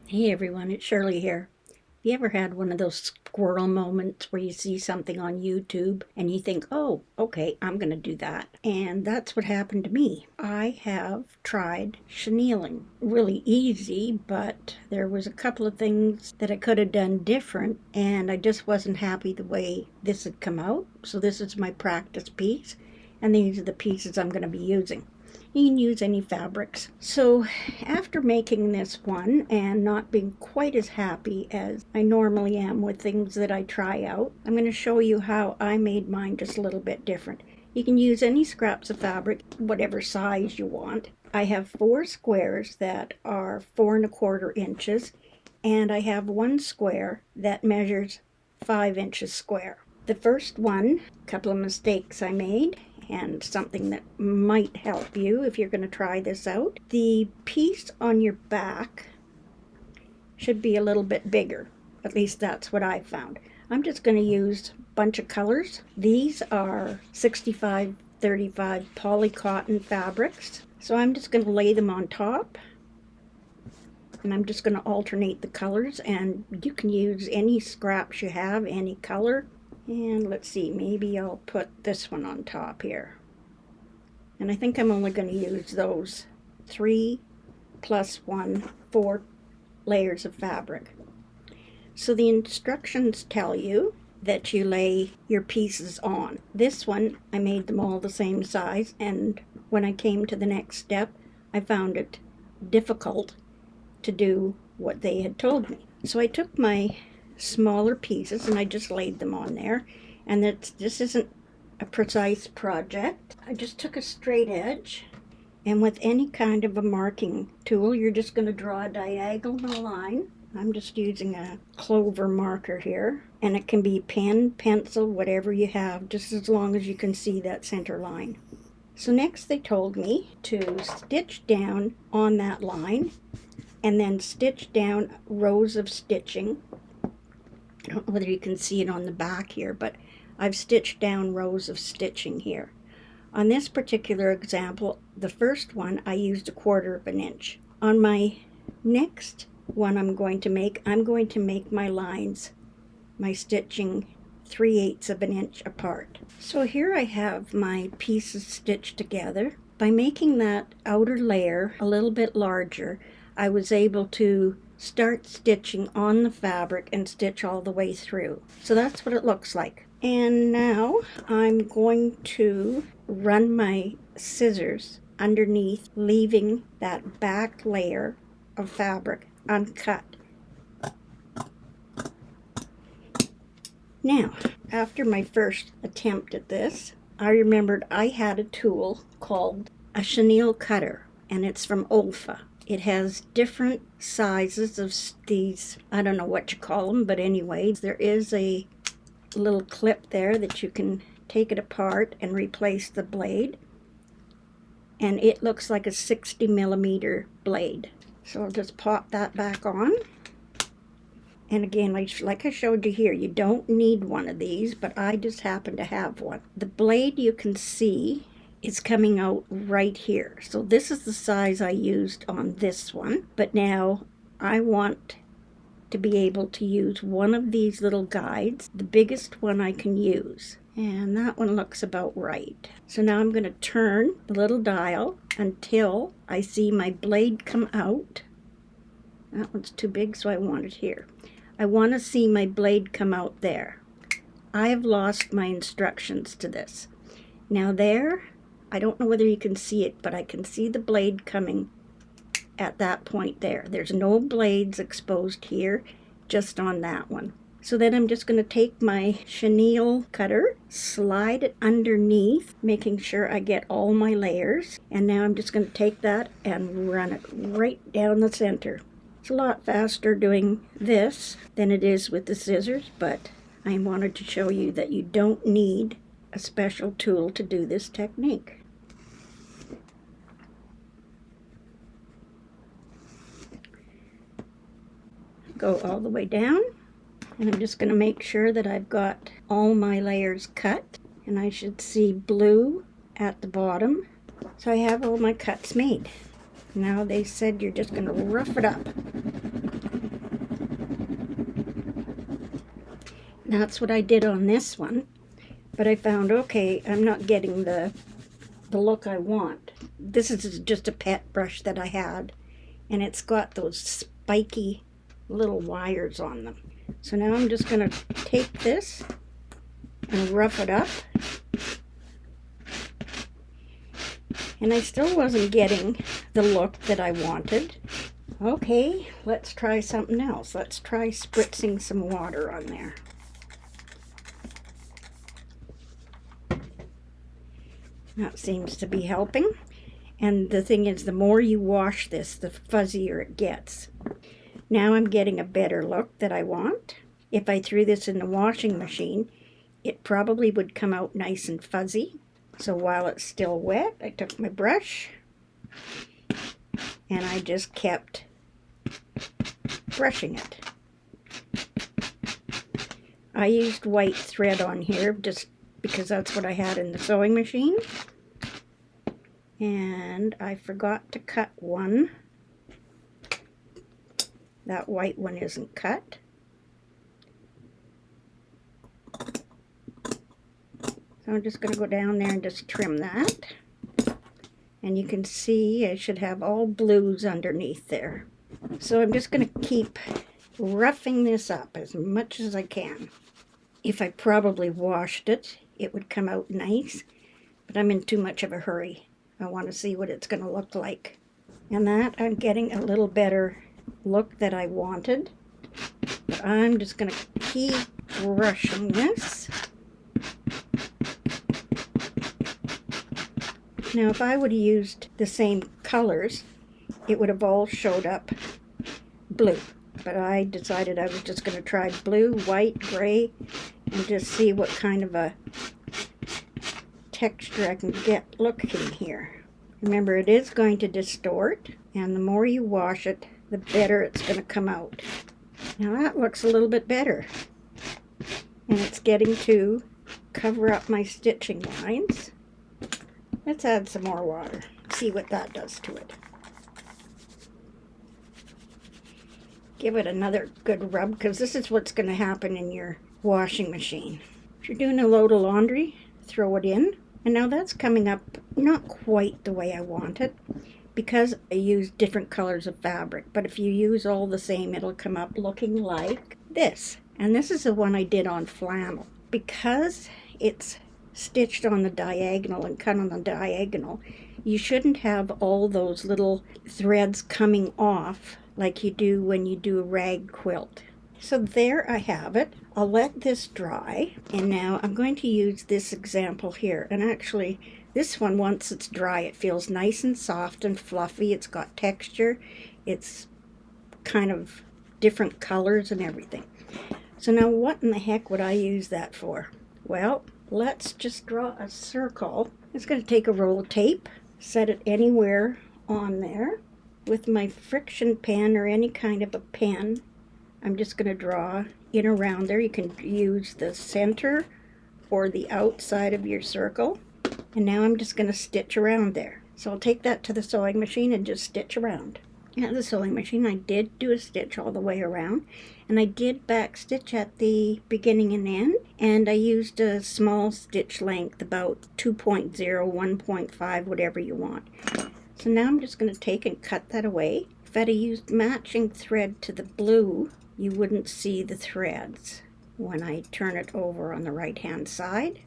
Hey everyone, it's Shirley here. Have you ever had one of those squirrel moments where you see something on YouTube and you think, oh, okay, I'm going to do that? And that's what happened to me. I have tried chenilling. Really easy, but there was a couple of things that I could have done different, and I just wasn't happy the way this had come out. So this is my practice piece, and these are the pieces I'm going to be using. You can use any fabrics. So after making this one and not being quite as happy as I normally am with things that I try out, I'm going to show you how I made mine just a little bit different. You can use any scraps of fabric, whatever size you want. I have 4 squares that are 4¼ inches, and I have 1 square that measures 5 inches square. The first one, a couple of mistakes I made, and something that might help you if you're going to try this out. The piece on your back should be a little bit bigger. At least that's what I found. I'm just going to use a bunch of colors. These are 65-35 polycotton fabrics. So I'm just going to lay them on top. And I'm just going to alternate the colors, and you can use any scraps you have, any color. And let's see, maybe I'll put this one on top here. And I think I'm only going to use those 3 plus 1, 4 layers of fabric. So the instructions tell you that you lay your pieces on. This one, I made them all the same size, and when I came to the next step, I found it difficult to do what they had told me. So I took my smaller pieces and I just laid them on there, and this isn't a precise project. I just took a straight edge, and with any kind of a marking tool you're just going to draw a diagonal line. I'm just using a clover marker here, and it can be pen, pencil, whatever you have, just as long as you can see that center line. So next they told me to stitch down on that line and then stitch down rows of stitching. I don't know whether you can see it on the back here, but I've stitched down rows of stitching here. On this particular example, the first one, I used 1/4 inch. On my next one I'm going to make my lines, my stitching 3/8 inch apart. So here I have my pieces stitched together. By making that outer layer a little bit larger, I was able to start stitching on the fabric and stitch all the way through. So that's what it looks like. And now I'm going to run my scissors underneath, leaving that back layer of fabric uncut. Now, after my first attempt at this, I remembered I had a tool called a chenille cutter, and it's from Olfa. It has different sizes of these, I don't know what you call them, but anyway, there is a little clip there that you can take it apart and replace the blade. And it looks like a 60mm blade. So I'll just pop that back on. And again, like I showed you here, you don't need one of these, but I just happen to have one. The blade, you can see, is coming out right here. So this is the size I used on this one, but now I want to be able to use one of these little guides, the biggest one I can use, and that one looks about right. So now I'm going to turn the little dial until I see my blade come out. That one's too big, so I want it here. I want to see my blade come out there. I have lost my instructions to this. Now there, I don't know whether you can see it, but I can see the blade coming at that point there. There's no blades exposed here, just on that one. So then I'm just going to take my chenille cutter, slide it underneath, making sure I get all my layers, and now I'm just going to take that and run it right down the center. It's a lot faster doing this than it is with the scissors, but I wanted to show you that you don't need a special tool to do this technique. Go all the way down, and I'm just going to make sure that I've got all my layers cut, and I should see blue at the bottom. So I have all my cuts made. Now they said you're just going to rough it up. That's what I did on this one. But I found, okay, I'm not getting the look I want. This is just a pet brush that I had, and it's got those spiky little wires on them. So now I'm just going to take this and rough it up. And I still wasn't getting the look that I wanted. Okay, let's try something else. Let's try spritzing some water on there. That seems to be helping. And the thing is, the more you wash this, the fuzzier it gets. Now I'm getting a better look that I want. If I threw this in the washing machine, it probably would come out nice and fuzzy. So while it's still wet, I took my brush and I just kept brushing it. I used white thread on here just because that's what I had in the sewing machine. And I forgot to cut one. That white one isn't cut. So I'm just going to go down there and just trim that. And you can see I should have all blues underneath there. So I'm just going to keep roughing this up as much as I can. If I probably washed it, it would come out nice, but I'm in too much of a hurry. I want to see what it's going to look like. And that I'm getting a little better look that I wanted. But I'm just going to keep brushing this. Now if I would have used the same colors, it would have all showed up blue. But I decided I was just going to try blue, white, gray, and just see what kind of a texture I can get looking here. Remember, it is going to distort, and the more you wash it, the better it's going to come out. Now that looks a little bit better. And it's getting to cover up my stitching lines. Let's add some more water, see what that does to it. Give it another good rub, because this is what's going to happen in your washing machine. If you're doing a load of laundry, throw it in. And now that's coming up not quite the way I want it, because I use different colors of fabric. But if you use all the same, it'll come up looking like this. And this is the one I did on flannel. Because it's stitched on the diagonal and cut on the diagonal, you shouldn't have all those little threads coming off like you do when you do a rag quilt. So there I have it. I'll let this dry, and now I'm going to use this example here. And actually, this one, once it's dry, it feels nice and soft and fluffy. It's got texture. It's kind of different colors and everything. So now what in the heck would I use that for? Well, let's just draw a circle. It's going to take a roll of tape, set it anywhere on there. With my friction pen or any kind of a pen, I'm just going to draw in around there. You can use the center or the outside of your circle. And now I'm just going to stitch around there. So I'll take that to the sewing machine and just stitch around. At the sewing machine, I did do a stitch all the way around. And I did back stitch at the beginning and end. And I used a small stitch length, about 2.0, 1.5, whatever you want. So now I'm just going to take and cut that away. If I'd have used matching thread to the blue, you wouldn't see the threads when I turn it over on the right hand side.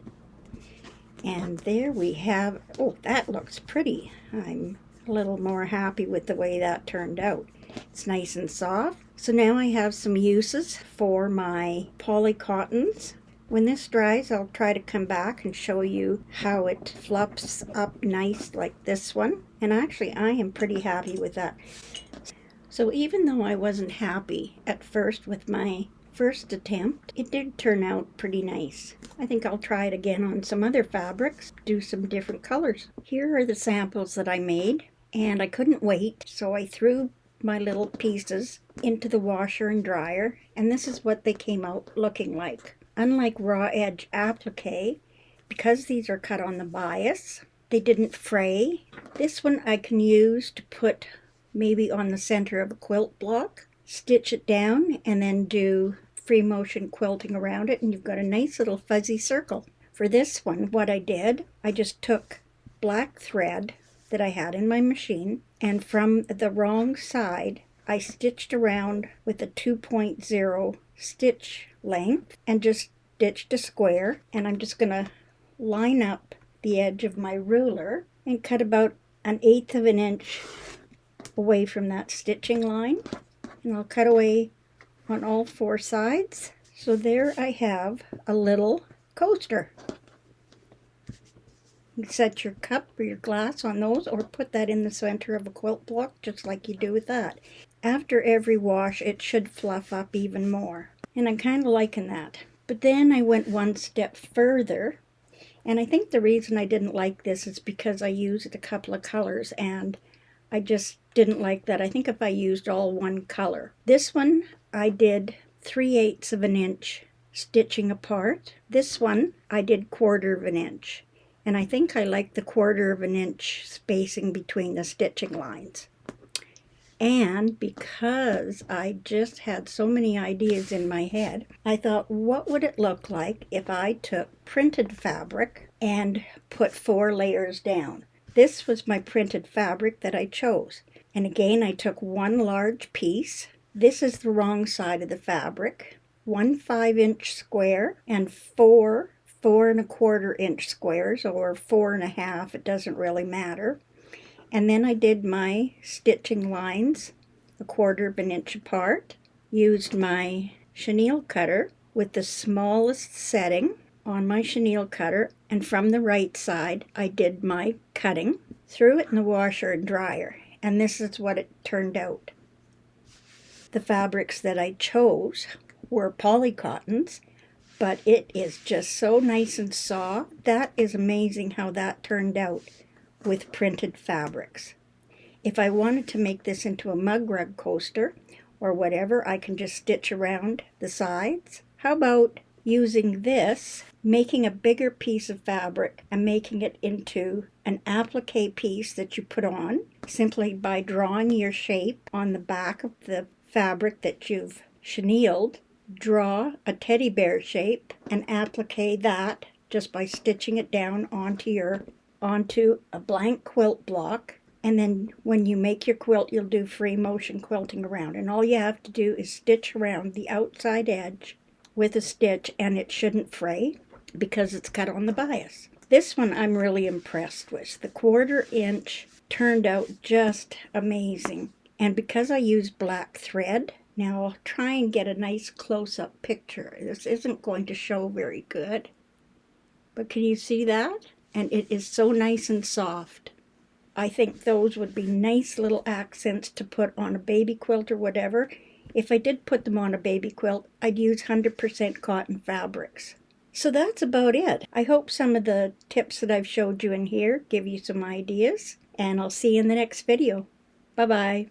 And there we have, oh, that looks pretty. I'm a little more happy with the way that turned out. It's nice and soft. So now I have some uses for my poly cottons. When this dries, I'll try to come back and show you how it fluffs up nice like this one. And actually, I am pretty happy with that. So even though I wasn't happy at first with my first attempt, it did turn out pretty nice. I think I'll try it again on some other fabrics, do some different colors. Here are the samples that I made, and I couldn't wait, so I threw my little pieces into the washer and dryer, and this is what they came out looking like. Unlike raw edge applique, because these are cut on the bias, they didn't fray. This one I can use to put maybe on the center of a quilt block, stitch it down, and then do free motion quilting around it, and you've got a nice little fuzzy circle. For this one, what I did, I just took black thread that I had in my machine, and from the wrong side, I stitched around with a 2.0 stitch length and just stitched a square. And I'm just going to line up the edge of my ruler and cut about 1/8 of an inch away from that stitching line. And I'll cut away on all 4 sides. So there I have a little coaster. You can set your cup or your glass on those, or put that in the center of a quilt block just like you do with that. After every wash it should fluff up even more, and I'm kind of liking that. But then I went one step further, and I think the reason I didn't like this is because I used a couple of colors and I just didn't like that. I think if I used all one color. This one I did 3/8 of an inch stitching apart. This one I did 1/4 of an inch. And I think I like the 1/4 of an inch spacing between the stitching lines. And because I just had so many ideas in my head, I thought, what would it look like if I took printed fabric and put 4 layers down? This was my printed fabric that I chose. And again, I took one large piece. This is the wrong side of the fabric. 1 5-inch square and 4 4 1/4-inch squares, or 4 1/2, it doesn't really matter. And then I did my stitching lines 1/4 of an inch apart, used my chenille cutter with the smallest setting on my chenille cutter, and from the right side I did my cutting, threw it in the washer and dryer, and this is what it turned out. The fabrics that I chose were polycottons, but it is just so nice and soft. That is amazing how that turned out with printed fabrics. If I wanted to make this into a mug rug coaster or whatever, I can just stitch around the sides. How about using this, making a bigger piece of fabric and making it into an applique piece that you put on simply by drawing your shape on the back of the fabric that you've chenilled. Draw a teddy bear shape and applique that just by stitching it down onto a blank quilt block. And then when you make your quilt, you'll do free motion quilting around, and all you have to do is stitch around the outside edge with a stitch, and it shouldn't fray because it's cut on the bias. This one I'm really impressed with. The 1/4 inch turned out just amazing, and because I used black thread. Now I'll try and get a nice close-up picture. This isn't going to show very good, but can you see that? And it is so nice and soft. I think those would be nice little accents to put on a baby quilt or whatever. If I did put them on a baby quilt, I'd use 100% cotton fabrics. So that's about it. I hope some of the tips that I've showed you in here give you some ideas, and I'll see you in the next video. Bye-bye.